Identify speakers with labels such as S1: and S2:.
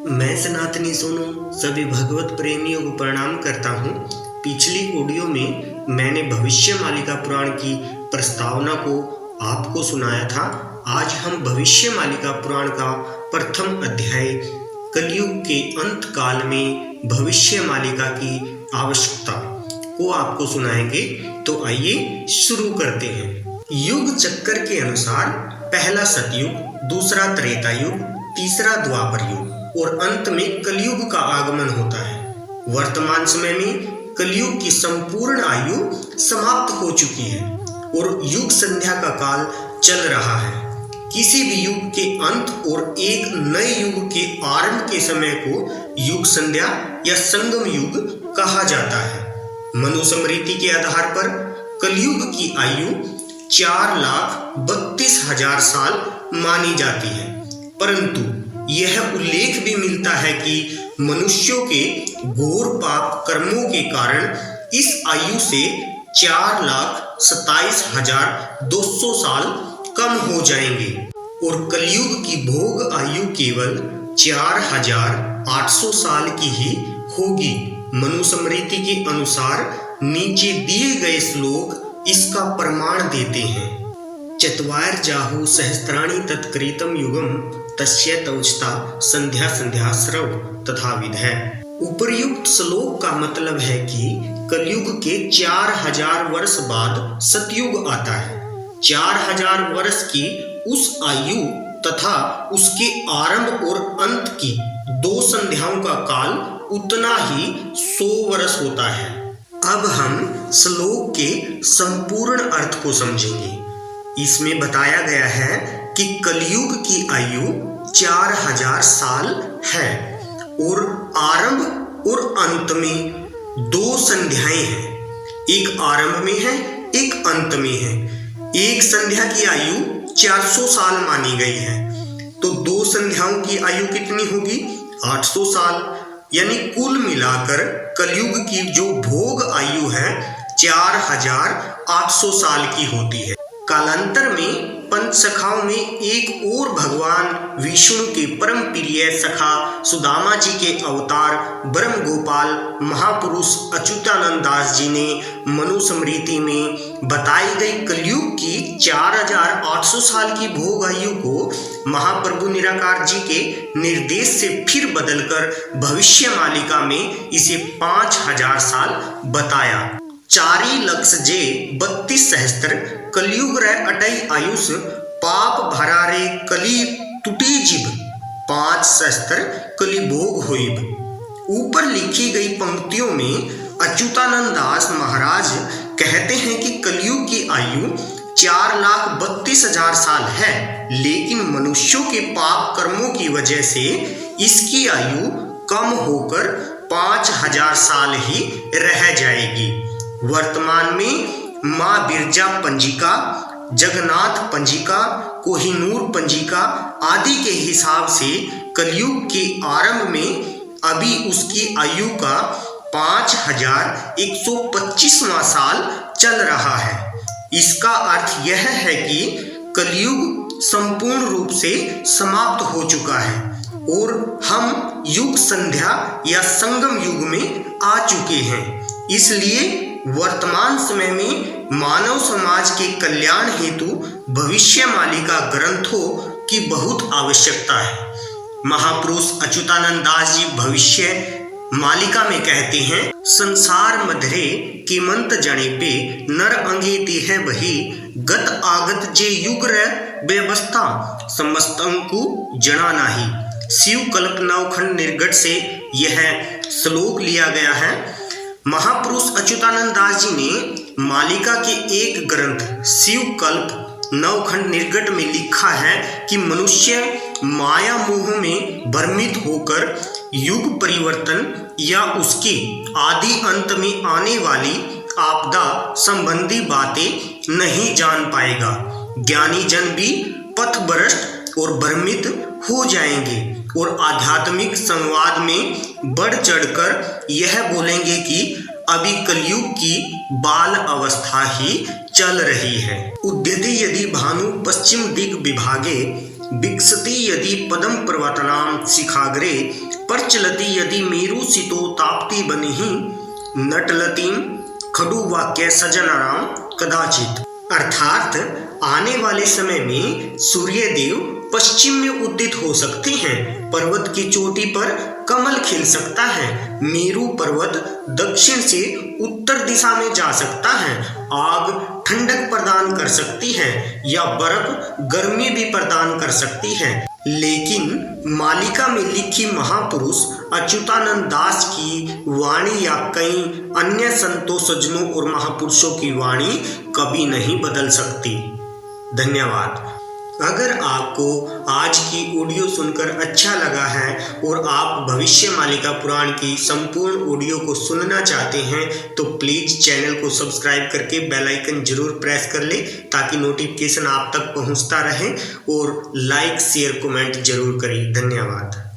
S1: मैं सनातनी सोनू सभी भगवत प्रेमियों को प्रणाम करता हूँ। पिछली ऑडियो में मैंने भविष्य मालिका पुराण की प्रस्तावना को आपको सुनाया था। आज हम भविष्य मालिका पुराण का प्रथम अध्याय कलयुग के अंत काल में भविष्य मालिका की आवश्यकता को आपको सुनाएंगे। तो आइए शुरू करते हैं। युग चक्कर के अनुसार पहला सतयुग, दूसरा त्रेता युग, तीसरा द्वापर युग और अंत में कलयुग का आगमन होता है। वर्तमान समय में कलयुग की संपूर्ण आयु समाप्त हो चुकी है और युग संध्या का काल चल रहा है। किसी भी युग के अंत और एक नए युग के आरंभ के समय को युग संध्या या संगम युग कहा जाता है। मनुस्मृति के आधार पर कलयुग की आयु 4,32,000 साल मानी जाती है, परंतु यह उल्लेख भी मिलता है कि मनुष्यों के घोर पाप कर्मों के कारण इस आयु से 4,27,200 साल कम हो जाएंगे और कलयुग की भोग आयु केवल 4,800 साल की ही होगी। मनुस्मृति के अनुसार नीचे दिए गए श्लोक इसका प्रमाण देते हैं। चत्वारजाहु सहस्त्राणि तत्कृतं युगम तस्य तौचता संध्या संध्यास्रव तथा विधय। उपर्युक्त श्लोक का मतलब है कि कलयुग के 4,000 वर्ष बाद सतयुग आता है। 4,000 वर्ष की उस आयु तथा उसके आरंभ और अंत की 2 संध्याओं का काल उतना ही 100 वर्ष होता है। अब हम श्लोक के संपूर्ण अर्थ को समझेंगे। इसमें बताया गया है कि कलयुग की आयु 4,000 साल है और आरंभ और अंत में 2 संध्याएं हैं। एक आरंभ में है, एक अंत में है। एक संध्या की आयु 400 साल मानी गई है, तो 2 संध्याओं की आयु कितनी होगी? 800 साल। यानी कुल मिलाकर कलयुग की जो भोग आयु है 4,800 साल की होती है। कालांतर में पंच सखाओं में एक और भगवान विष्णु के परम प्रिय सखा सुदामा जी के अवतार ब्रह्म गोपाल महापुरुष अच्युतानंद दास जी ने मनुस्मृति में बताई गई कलयुग की 4,800 साल की भोग आयु को महाप्रभु निराकार जी के निर्देश से फिर बदलकर भविष्य मालिका में इसे 5,000 साल बताया। 4,32 सहस्त्र कलयुग रे अटई आयुष पाप भरारे कली टूटी जिब 5 सहस्त्र कली भोग होइब। ऊपर लिखी गई पंक्तियों में अच्युतानंद दास महाराज कहते हैं कि कलयुग की आयु 4,32,000 साल है, लेकिन मनुष्यों के पाप कर्मों की वजह से इसकी आयु कम होकर 5,000 साल ही रह जाएगी। वर्तमान में माँ बिरजा पंजिका, जगन्नाथ पंजिका, कोहिनूर पंजिका आदि के हिसाब से कलयुग के आरंभ में अभी उसकी आयु का 5,125वां साल चल रहा है। इसका अर्थ यह है कि कलयुग संपूर्ण रूप से समाप्त हो चुका है और हम युग संध्या या संगम युग में आ चुके हैं। इसलिए वर्तमान समय में मानव समाज के कल्याण हेतु भविष्य मालिका ग्रंथों की बहुत आवश्यकता है। महापुरुष अच्युतानंद दास जी भविष्य मालिका में कहते हैं, संसार मधरे कीमंत जने पे नर अंगेति है वही गत आगत जे युग रे व्यवस्था समस्त अंकु जना नाही। शिव कल्प नवखंड निर्गट से यह श्लोक लिया गया है। महापुरुष अच्युतानंद दास जी ने मालिका के एक ग्रंथ शिव कल्प नवखंड निर्गट में लिखा है कि मनुष्य माया मोह में भ्रमित होकर युग परिवर्तन या उसके आदि अंत में आने वाली आपदा संबंधी बातें नहीं जान पाएगा। ज्ञानी जन भी पथभ्रष्ट और भ्रमित हो जाएंगे और आध्यात्मिक संवाद में बढ़ चढ़कर यह बोलेंगे कि अभी कलयुग की बाल अवस्था ही चल रही है। उद्यति यदि भानु पश्चिम दिग विभागे विकसति यदि पदम पर्वतनाम शिखाग्रे प्रचलति यदि मेरु सितो ताप्ति बनिहि नटलतीम खडू वाक्य सजनराम कदाचित। अर्थात आने वाले समय में सूर्यदेव पश्चिम में उदित हो सकते हैं, पर्वत की चोटी पर कमल खिल सकता है, मेरु पर्वत दक्षिण से उत्तर दिशा में जा सकता है, आग ठंडक प्रदान कर सकती है या बर्फ गर्मी भी प्रदान कर सकती है। लेकिन मालिका में लिखी महापुरुष अच्युतानंद दास की वाणी या कई अन्य संतों, सज्जनों और महापुरुषों की वाणी कभी नहीं बदल सकती। धन्यवाद। अगर आपको आज की ऑडियो सुनकर अच्छा लगा है और आप भविष्य मालिका पुराण की संपूर्ण ऑडियो को सुनना चाहते हैं तो प्लीज चैनल को सब्सक्राइब करके बेल आइकन जरूर प्रेस कर ले ताकि नोटिफिकेशन आप तक पहुंचता रहे और लाइक शेयर कमेंट जरूर करें। धन्यवाद।